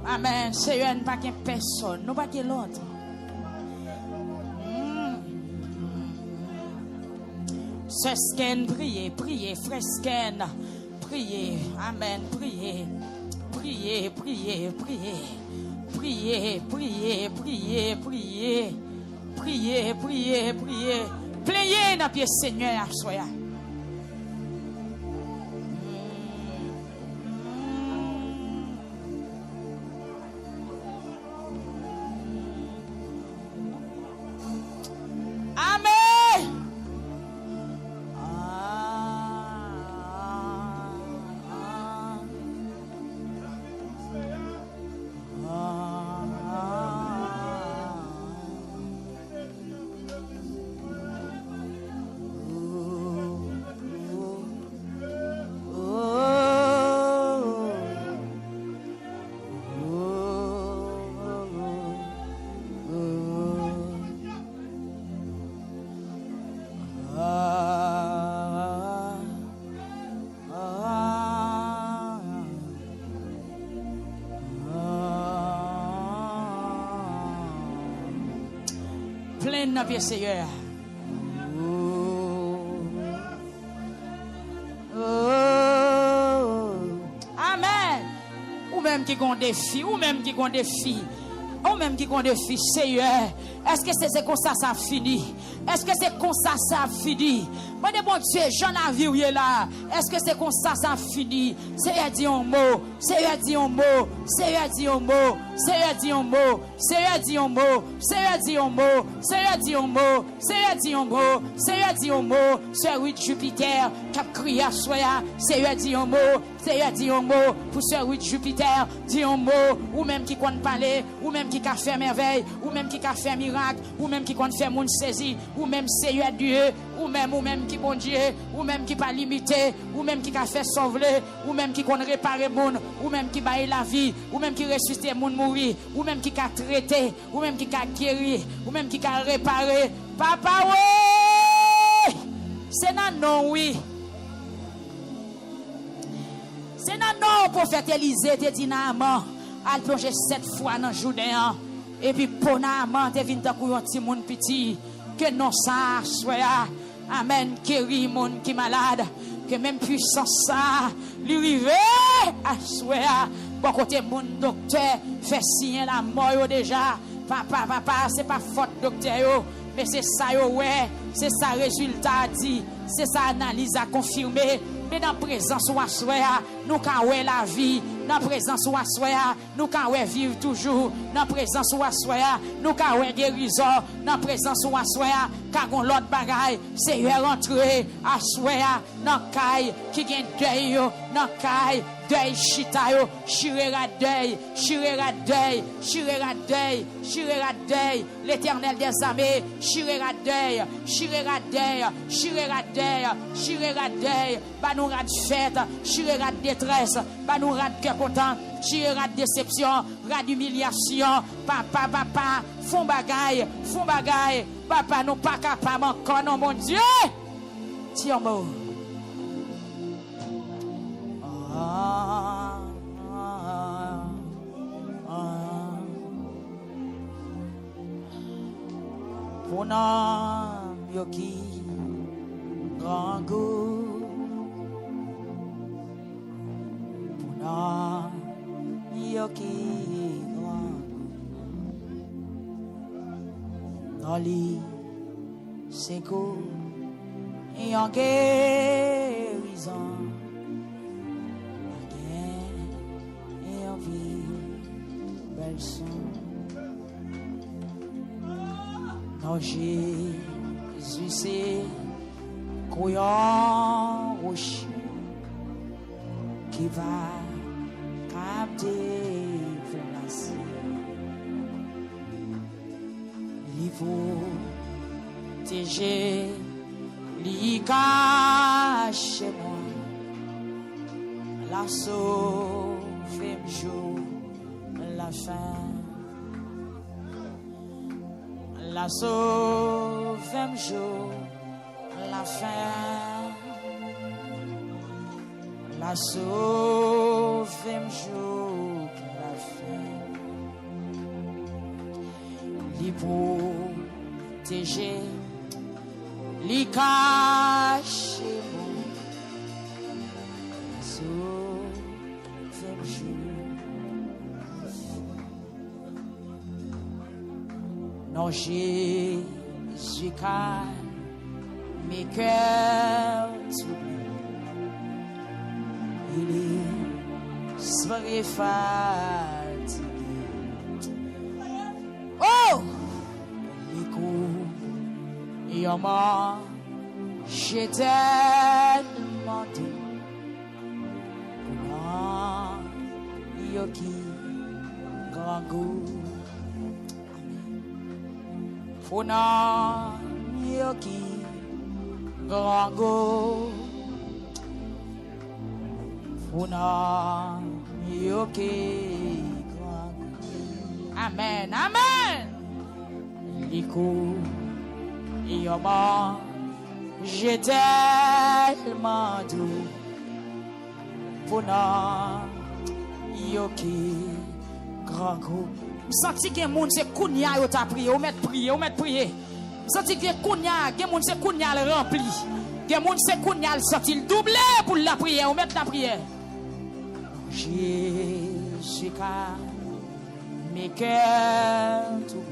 Amen. Seigneur, pas qu'une personne, nous pas qu'une l'autre. Sœur Sken, priez. Frère Sken, priez. Amen. Priez. Plaignez dans pied Seigneur à soi. Plein dans pied Seigneur. Amen. Ou même qui ont des filles, Seigneur. Est-ce que c'est comme ça fini? Est-ce que c'est comme ça fini? Moi de bon Dieu, j'en ai vu là. Est-ce que c'est comme ça fini? Seigneur dit un mot. Seigneur dit un mot. Sœur Ruth Jupiter, qui a crié à soi. Seigneur dit un mot. Pour Sœur Ruth Jupiter, dit un mot. Ou même qui compte parler, ou même qui a fait merveille, ou même qui a fait miracle, ou même qui compte faire moun saisi, ou même Seigneur Dieu, ou même qui bon Dieu, ou même qui pas limité, ou même qui a fait sauver, ou même qui compte réparer moun, ou même qui baille la vie, ou même qui ressuscite moun mourir, ou même qui a traité, ou même qui a guéri, ou même qui a réparé. Papa, oui! C'est non, oui. C'est non, prophète Élisée te dit Naaman, al plonger 7 fois dans Jourdain. Et puis pour Naaman te vient ta couillon petit moun petit. Que non ça soit. Amen. Guéri moun qui malade. Que même puissance ça lui rive à soit. Bon côté moun docteur fait signer la mort déjà. Papa, c'est pas faute docteur yo. Mais c'est ça yo ouais. C'est ça résultat dit. C'est ça analyse à confirmer. Mais dans la présence ou à soi, nous avons la vie, dans présence ou assoya, nous ka vivre toujours, dans présence ou assoya, nous ka guérison, dans présence ou assoya, ka gon l'autre bagaille, Seigneur rentrer assoya dans caille qui gen deuil yo, dans caille deuil chita yo, chirera deuil, chirera deuil, chirera deuil, chirera deuil, l'Éternel des armées, chirera deuil, chirera deuil, chirera deuil, chirera deuil, ba nous rat fête, chirera détresse, ba nous rat cœur content, chirera déception, rat d'humiliation, papa, font bagaille, papa nous pas capable encore, non mon Dieu, tiens mot. Ponam yoki rango Ponam yoki rango Noli seko en guérison et en vie belle son non Jésus c'est croyant rocher qui va capter placer il faut protéger li cache moi la sauve jour la fin la sauve jour la fin la sauve jour la fin li protéger li cache non Jésus car mes cœurs il est soirée fatigué oh l'écoute et en moi j'ai tellement dit non yoki grand goût Fona yoki grango Fona yoki grango Amen Amen Liko yoma j'ai tellement doux Fona yoki grango senti que moun c'est kounya yo t'a prié, ou mettre prier. Senti que kounya, que moun c'est kounya le rempli. Que moun c'est kounya le senti le doublé pour la prière, ou mettre la prière. Jésus car mes cœurs tout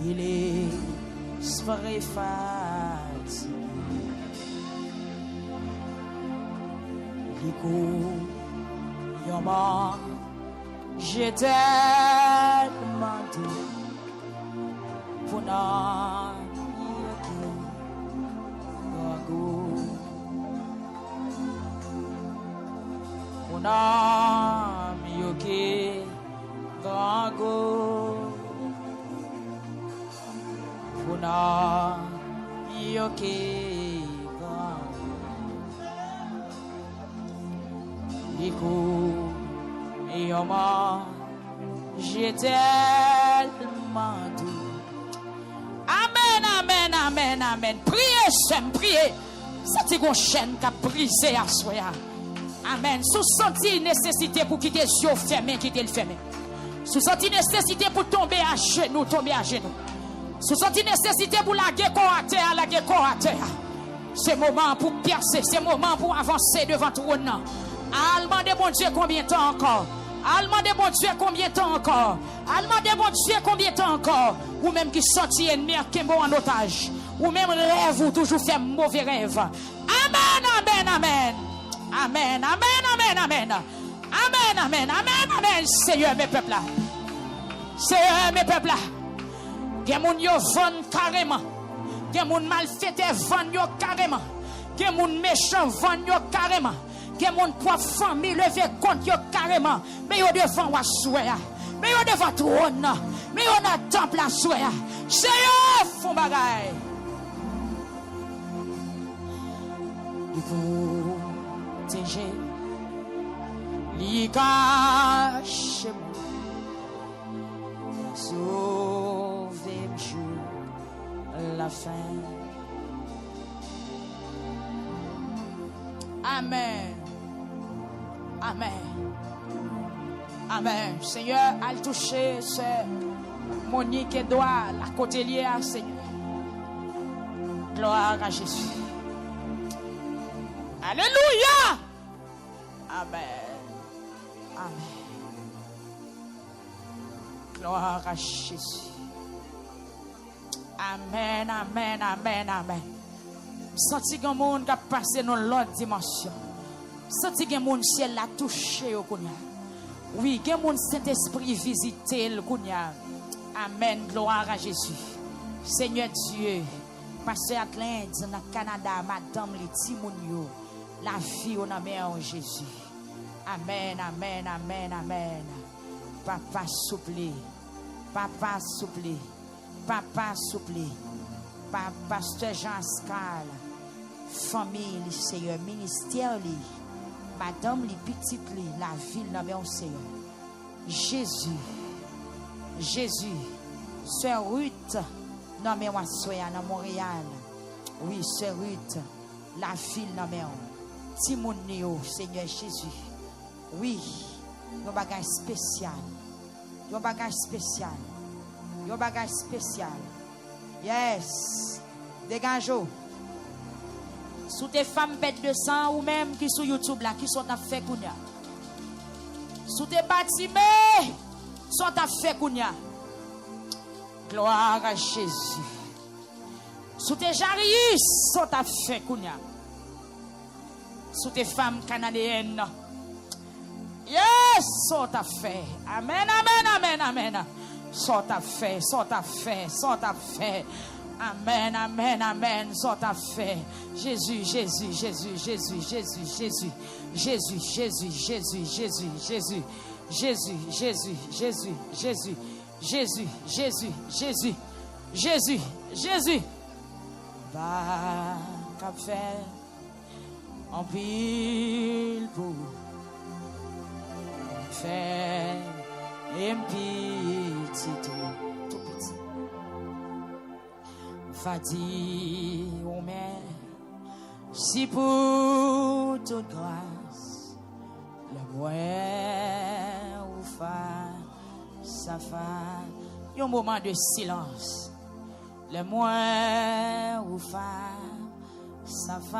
il est soirée fatigué. Liko yoma j'ai tellement dit pour n'a pour n'a miyoke gango pour n'a miyoke gango Liko et moi, j'ai tellement doux. Amen, amen, amen, amen. Priez, j'aime prier. C'est une chaîne qui a brisé à soi. Amen. Sous senti nécessité pour quitter les yeux fermés, quitter le fermé. Sous senti nécessité pour tomber à genoux, Sous senti nécessité pour laguer corps à terre, C'est moment pour percer, c'est moment pour avancer devant tout le monde. Allemand de bon Dieu, combien de temps encore? Allemand de bon Dieu, combien de temps encore? Allemand de bon Dieu, combien de temps encore? Ou même qui sortit ennemi qui est en otage. Ou même rêve ou toujours fait mauvais rêve. Amen, amen, amen. Amen, amen, amen, amen. Amen, amen, amen, amen. Seigneur, mes peuples là. Seigneur, mes peuples là. Gen moun yo vend carrément. Gen moun malfaiteur vend yo carrément. Gen moun méchant vend yo carrément. Gen moun propre famille levé contre yo carrément. Mais yo devant wa souya. Mais yo devant trône. Mais yo dans temple la souya. Seigneur, font bagay. Il faut protéger. Li cache moi. Sauver jour la fin. Amen. Amen. Amen. Seigneur, al toucher ce Monique et doigt la côté liée à Seigneur. Gloire à Jésus. Alléluia. Amen. Amen. Gloire à Jésus. Amen, amen, amen, amen. Senti que monde qui a passé dans l'autre dimension. Senti que monde ciel l'a touché au kounya. Oui, que monde Saint-Esprit visité le kounya. Amen, gloire à Jésus. Seigneur Dieu, Pasteur Atlante dans le Canada, Madame Letimonio, la vie au nom de Jésus. Amen, amen, amen, amen. Papa souple. Papa souple. Papa souple. Papa Pasteur Jean Scal. Famille, Seigneur, ministère, Madame, les petites, la ville, non, Seigneur. Jésus. Jésus. Sœur Ruth, non, mais moi, soya, dans Montréal. Oui, Sœur Ruth, la ville, non, mais Timonio, Seigneur Jésus. Oui, un bagage spécial. Un bagage spécial. Un bagage spécial. Yes. Dégageons. Sous tes femmes bêtes de sang ou même qui sur YouTube là, qui sont à fait kounya. Sous tes bâtiments, sont à fait kounya. Gloire à Jésus. Sous tes jaris, sont à fait kounya. Sous tes femmes canadiennes. Yes, sont à fait. Amen, amen, amen, amen. Sont à fait, sont à fait, sont à fait. Amen, amen, amen, sont à fait. Jésus, Jésus, Jésus, Jésus, Jésus, Jésus, Jésus, Jésus, Jésus, Jésus, Jésus, Jésus, Jésus, Jésus, Jésus, Jésus, Jésus, Jésus, Jésus, Jésus. Va qu'à faire en pile pour faire un petit tout petit. Va dire au Mère, si pour toute grâce, le moyen ou ça fait un moment de silence. Le moyen ou ça fait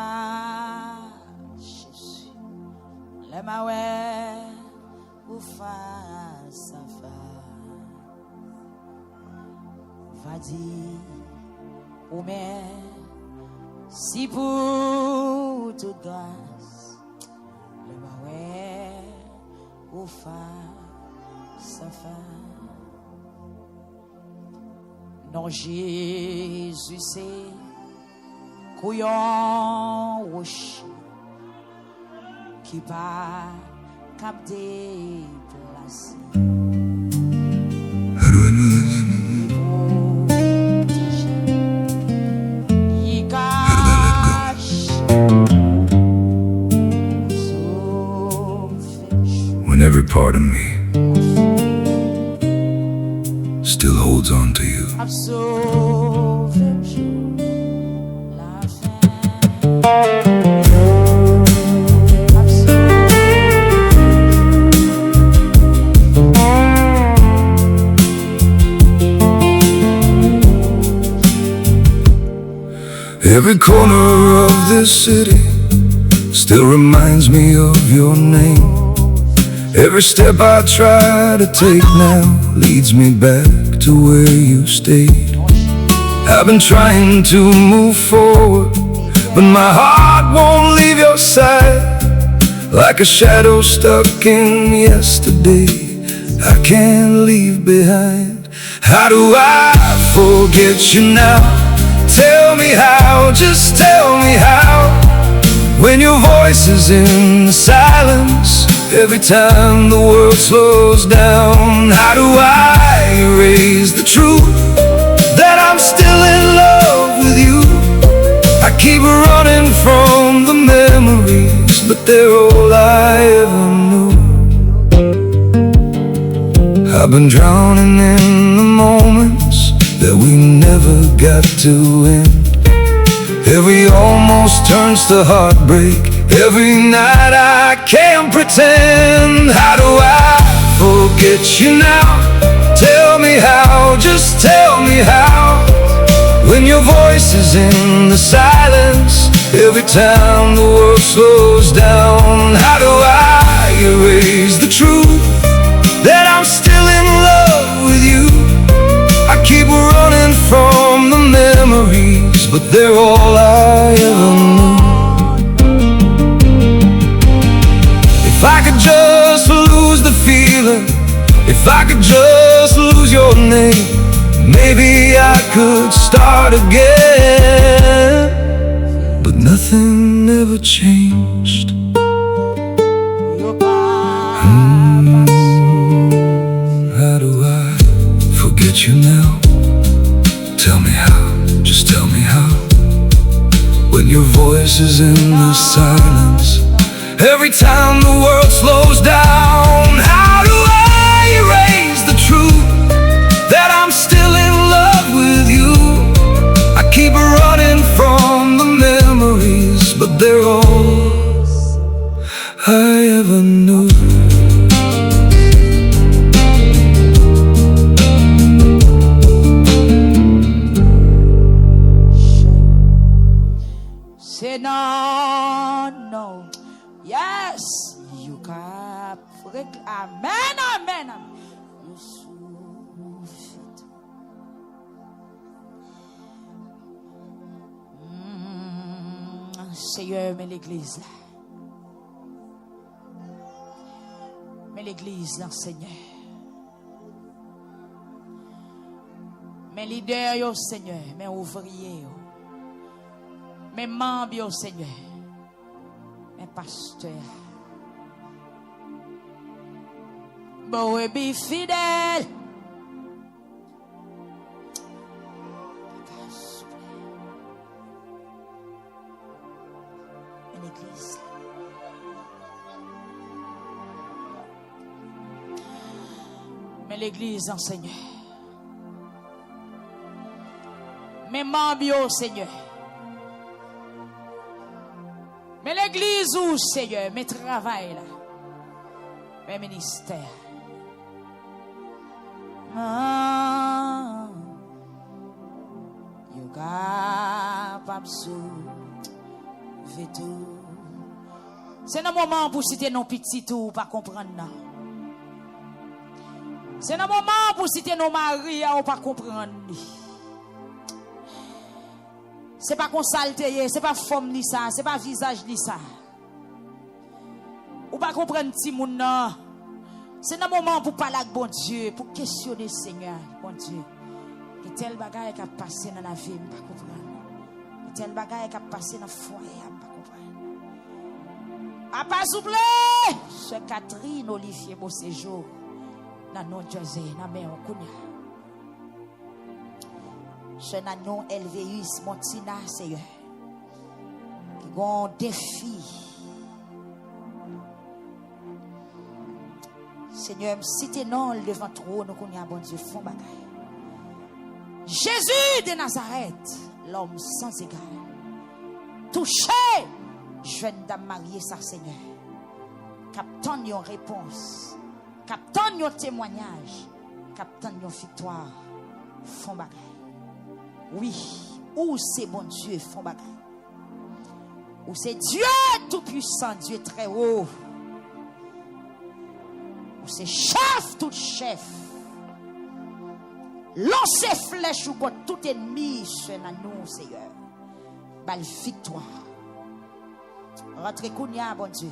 Jésus. Le moyen ou ça fait. Va dire ou mais si pour toute grâce le mauvais ou ça fait non Jésus c'est couillon rocher qui pas cap déplacer. When every part of me still holds on to you. Every corner of this city still reminds me of your name. Every step I try to take now leads me back to where you stayed. I've been trying to move forward, but my heart won't leave your side. like a shadow stuck in yesterday I can't leave behind. How do I forget you now? Tell me how, just tell me how. When your voice is in the silence, every time the world slows down. How do I erase the truth that I'm still in love with you? I keep running from the memories, but they're all I ever knew. I've been drowning in the moments that we never got to end. Every almost turns to heartbreak. Every night I can't pretend. How do I forget you now? Tell me how, just tell me how. When your voice is in the silence, every time the world slows down. How do I erase the truth that I'm still in love with you? I keep running from the memories, but they're all I ever knew. If I could just lose the feeling, if I could just lose your name, maybe I could start again. But nothing ever changed. How do I forget you now? Tell me how, just tell me how. When your voice is in the silence, every time the world slows down. How do I erase the truth that I'm still in love with you? I keep running from the memories, but they're all I ever knew. Say no, no. Yes, you can. Amen, amen, amen. You suffit. Seigneur, mais l'église là. Mais l'église là, Seigneur. Mes leaders, yo, Seigneur. Mes ouvriers, yo. Mes membres, yo, Seigneur. Mes pasteurs. Bon, et be fidèle. L'église. Mais l'église, en Seigneur. Mes membres, yo, Seigneur. Mais l'église où, Seigneur, mes travails là, mes ministères. You capable de tout. C'est un moment pour citer nos petits tout, pas comprendre non. C'est un moment pour citer nos maris, ou pas comprendre. C'est pas qu'on salteye, c'est pas forme ni ça, c'est pas visage ni ça. Ou pas comprendre petit moun nan. C'est un moment pour parler avec bon Dieu, pour questionner Seigneur, bon Dieu. Et tel bagaille qui a passé dans la vie, pas comprendre. Et tel bagaille qui a passé dans le foyer, pas comprendre. A pas oublier, ce Catherine Olivier beau séjour dans New Jersey, dans Béon Kounia. Ce nagnon Elveus Montina, Seigneur. Qui ont un défi. Seigneur, si t'es non devant trop, nous connaissons bon Dieu, font bagaille. Jésus de Nazareth, l'homme sans égal. Touché, jeune dame mariée, sa Seigneur. Captain yon réponse. Captain yon témoignage. Captain yon victoire. Font bagaille. Oui, où c'est bon Dieu, font bagaille. Où c'est Dieu tout-puissant, Dieu très haut. Où c'est chef, tout chef. Lancez flèche ou contre tout ennemi, c'est nous, Seigneur. Belle victoire. Rentrez Kounia, bon Dieu.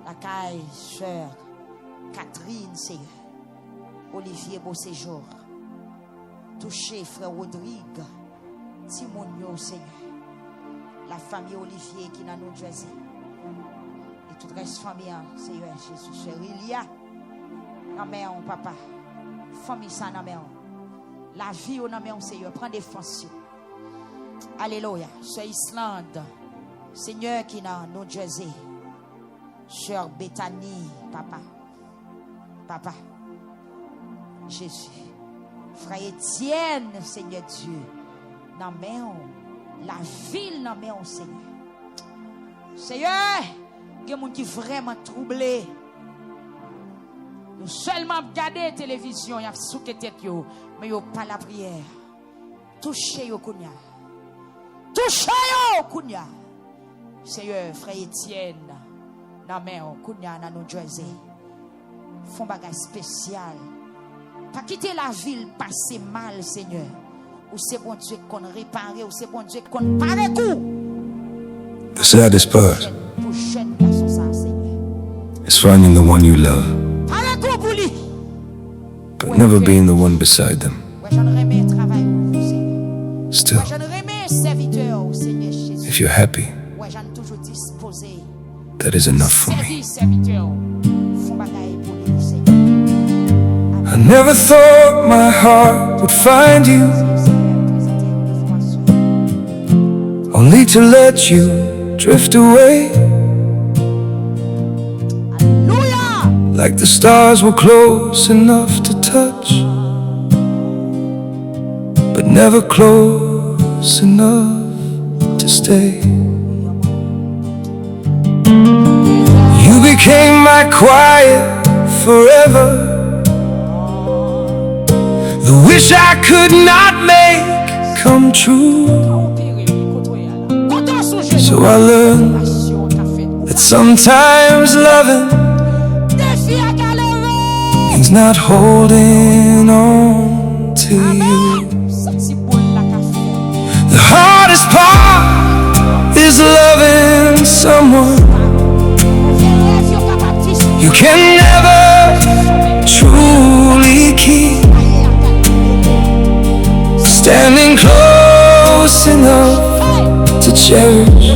La caille, sœur Catherine, Seigneur. Olivier Beauséjour. Touché, frère Rodrigue. Timonio, Seigneur. La famille Olivier qui est dans New Jersey. Et toute reste famille, Seigneur Jésus. Sœur Ilia. Amen, papa. Famille ça, amen. La vie, amen, Seigneur. Prends défense. Alléluia. Sœur Islande. Seigneur qui est dans New Jersey. Sœur Bethany, papa. Papa. Jésus. Frère Étienne, Seigneur Dieu. Amen. La ville, amen, Seigneur. Seigneur, il y a des gens qui sont vraiment troublés. Ils seulement regardent la télévision, ils ont souqué tête, mais ils n'ont pas la prière. Touchez-yo, Kounia. Touchez-yo, Kounia. Seigneur, frère Étienne, amen, Kounia, dans New Jersey. Font bagage spécial. Pas quitter la ville, passer mal, Seigneur. Ou c'est bon Dieu qu'on répare, ou c'est bon Dieu qu'on pare coup. The saddest part is finding the one you love, but never being the one beside them. Still, if you're happy, that is enough for me. I never thought my heart would find you, only to let you drift away. Like the stars were close enough to touch, but never close enough to stay. You became my quiet forever, the wish I could not make come true. So I learned that sometimes loving means not holding on to you. The hardest part is loving someone you can never truly keep. Standing close enough to cherish,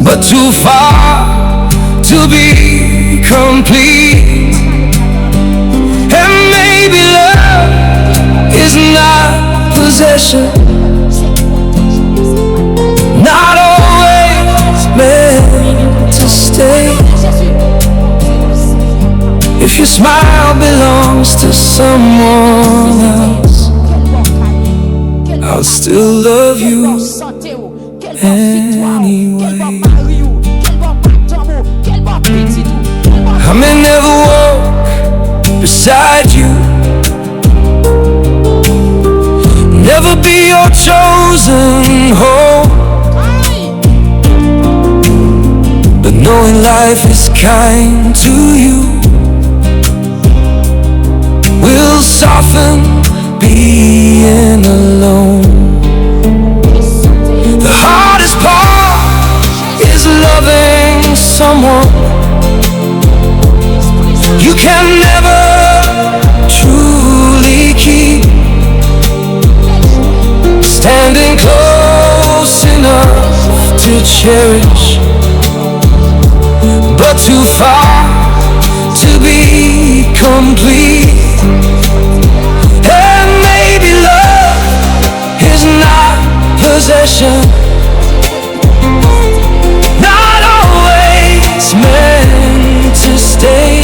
but too far to be complete. And maybe love is not possession, not always meant to stay. If your smile belongs to someone else, I'll still love you anyway. I may never walk beside you, never be your chosen home, but knowing life is kind to you will soften being alone. The hardest part is loving someone you can never truly keep. Standing close enough to cherish, but too far to be complete. And maybe love is not possession, not always meant to stay.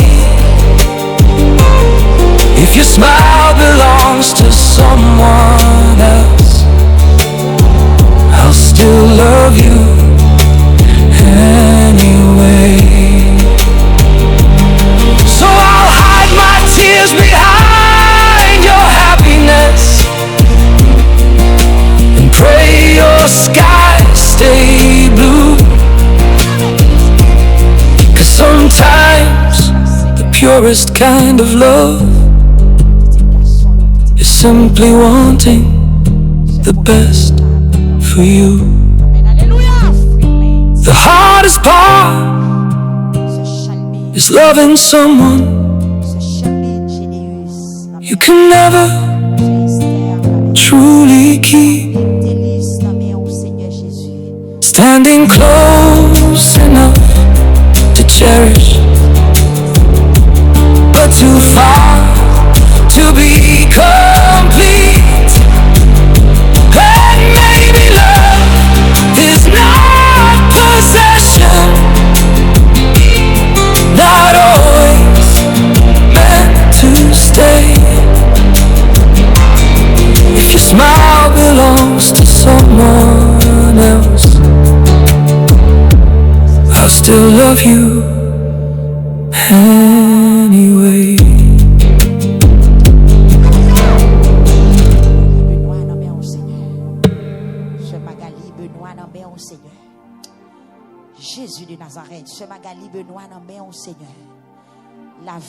If your smile belongs to someone else, I'll still love you anyway. So I'll hide my tears behind your happiness and pray your skies stay blue. 'Cause sometimes the purest kind of love is simply wanting the best for you. The hardest part is loving someone you can never truly keep. Standing close enough to cherish, but too far to be complete. And maybe love is not possession, not always meant to stay. If your smile belongs to someone else, I'll still love you anyway. Jésus de Nazareth, ce Magali Benoît, non, mais au Seigneur.